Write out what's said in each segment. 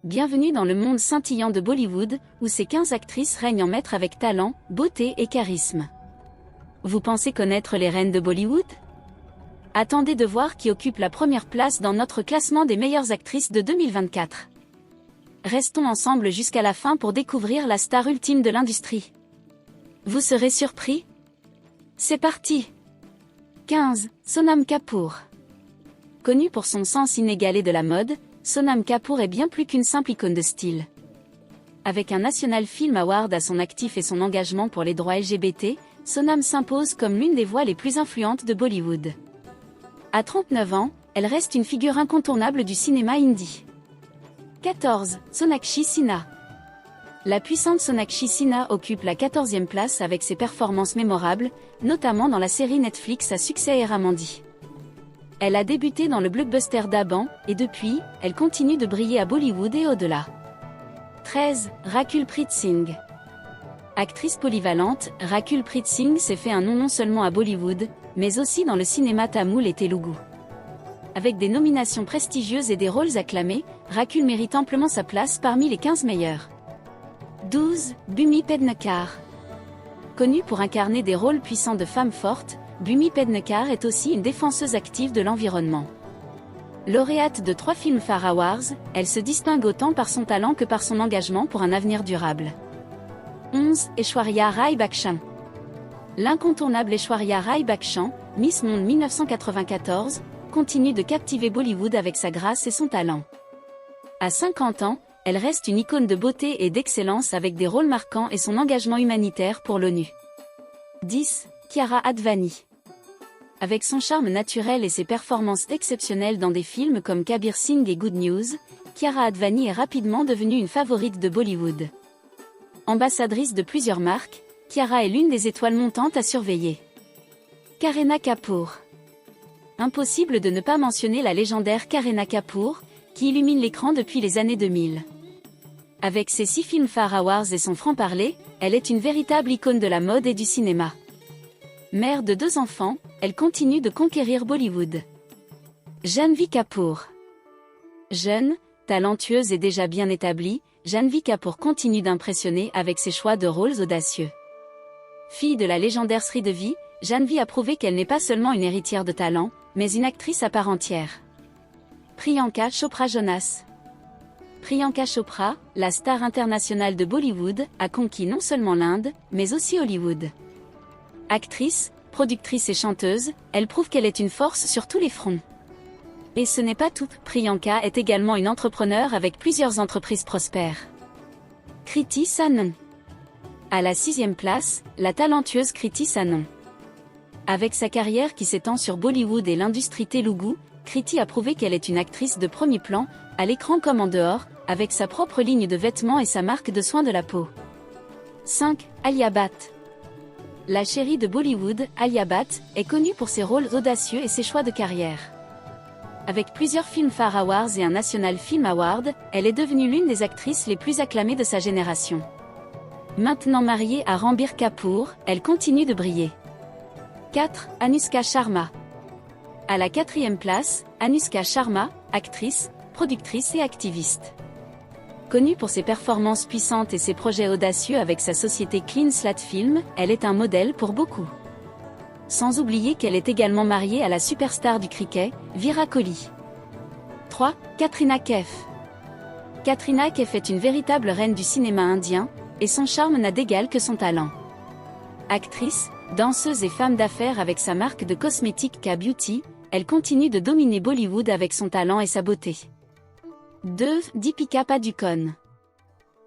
Bienvenue dans le monde scintillant de Bollywood, où ces 15 actrices règnent en maître avec talent, beauté et charisme. Vous pensez connaître les reines de Bollywood? Attendez de voir qui occupe la première place dans notre classement des meilleures actrices de 2024. Restons ensemble jusqu'à la fin pour découvrir la star ultime de l'industrie. Vous serez surpris? C'est parti! 15. Sonam Kapoor. Connue pour son sens inégalé de la mode, Sonam Kapoor est bien plus qu'une simple icône de style. Avec un National Film Award à son actif et son engagement pour les droits LGBT, Sonam s'impose comme l'une des voix les plus influentes de Bollywood. À 39 ans, elle reste une figure incontournable du cinéma hindi. 14. Sonakshi Sinha. La puissante Sonakshi Sinha occupe la 14e place avec ses performances mémorables, notamment dans la série Netflix à succès Eramandi. Elle a débuté dans le blockbuster d'Aban, et depuis, elle continue de briller à Bollywood et au-delà. 13. Rakul Preet Singh. Actrice polyvalente, Rakul Preet Singh s'est fait un nom non seulement à Bollywood, mais aussi dans le cinéma tamoul et telougou. Avec des nominations prestigieuses et des rôles acclamés, Rakul mérite amplement sa place parmi les 15 meilleurs. 12. Bhumi Pednekar. Connue pour incarner des rôles puissants de femmes fortes, Bhumi Pednekar est aussi une défenseuse active de l'environnement. Lauréate de 3 Filmfare Awards, elle se distingue autant par son talent que par son engagement pour un avenir durable. 11. Aishwarya Rai Bachchan. L'incontournable Aishwarya Rai Bachchan, Miss Monde 1994, continue de captiver Bollywood avec sa grâce et son talent. À 50 ans, elle reste une icône de beauté et d'excellence avec des rôles marquants et son engagement humanitaire pour l'ONU. 10. Kiara Advani. Avec son charme naturel et ses performances exceptionnelles dans des films comme Kabir Singh et Good News, Kiara Advani est rapidement devenue une favorite de Bollywood. Ambassadrice de plusieurs marques, Kiara est l'une des étoiles montantes à surveiller. Kareena Kapoor. Impossible de ne pas mentionner la légendaire Kareena Kapoor, qui illumine l'écran depuis les années 2000. Avec ses 6 Filmfare Awards et son franc-parler, elle est une véritable icône de la mode et du cinéma. Mère de 2 enfants, elle continue de conquérir Bollywood. Janhvi Kapoor. Jeune, talentueuse et déjà bien établie, Janhvi Kapoor continue d'impressionner avec ses choix de rôles audacieux. Fille de la légendaire Sridevi, Janhvi a prouvé qu'elle n'est pas seulement une héritière de talent, mais une actrice à part entière. Priyanka Chopra Jonas. Priyanka Chopra, la star internationale de Bollywood, a conquis non seulement l'Inde, mais aussi Hollywood. Actrice, productrice et chanteuse, elle prouve qu'elle est une force sur tous les fronts. Et ce n'est pas tout, Priyanka est également une entrepreneure avec plusieurs entreprises prospères. Kriti Sanon. À la 6e place, la talentueuse Kriti Sanon. Avec sa carrière qui s'étend sur Bollywood et l'industrie telougou, Kriti a prouvé qu'elle est une actrice de premier plan, à l'écran comme en dehors, avec sa propre ligne de vêtements et sa marque de soins de la peau. 5. Alia Bhatt. La chérie de Bollywood, Alia Bhatt, est connue pour ses rôles audacieux et ses choix de carrière. Avec plusieurs Filmfare Awards et un National Film Award, elle est devenue l'une des actrices les plus acclamées de sa génération. Maintenant mariée à Ranbir Kapoor, elle continue de briller. 4. Anushka Sharma. À la 4e place, Anushka Sharma, actrice, productrice et activiste. Connue pour ses performances puissantes et ses projets audacieux avec sa société Clean Slate Film, elle est un modèle pour beaucoup. Sans oublier qu'elle est également mariée à la superstar du cricket, Virat Kohli. 3. Katrina Kaif. Katrina Kaif est une véritable reine du cinéma indien, et son charme n'a d'égal que son talent. Actrice, danseuse et femme d'affaires avec sa marque de cosmétiques K-Beauty, elle continue de dominer Bollywood avec son talent et sa beauté. 2. Deepika Padukone.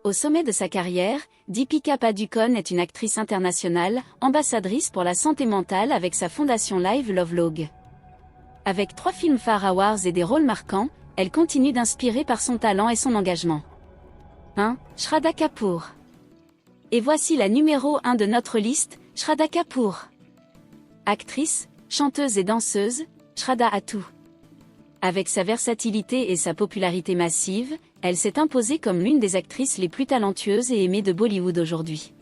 Au sommet de sa carrière, Deepika Padukone est une actrice internationale, ambassadrice pour la santé mentale avec sa fondation Live Lovelog. Avec 3 Filmfare Awards et des rôles marquants, elle continue d'inspirer par son talent et son engagement. 1. Shraddha Kapoor. Et voici la numéro 1 de notre liste, Shraddha Kapoor. Actrice, chanteuse et danseuse, Shraddha a tout. Avec sa versatilité et sa popularité massive, elle s'est imposée comme l'une des actrices les plus talentueuses et aimées de Bollywood aujourd'hui.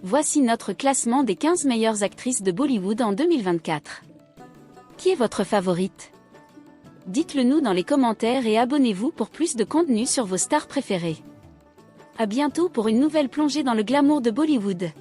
Voici notre classement des 15 meilleures actrices de Bollywood en 2024. Qui est votre favorite? Dites-le nous dans les commentaires et abonnez-vous pour plus de contenu sur vos stars préférées. À bientôt pour une nouvelle plongée dans le glamour de Bollywood.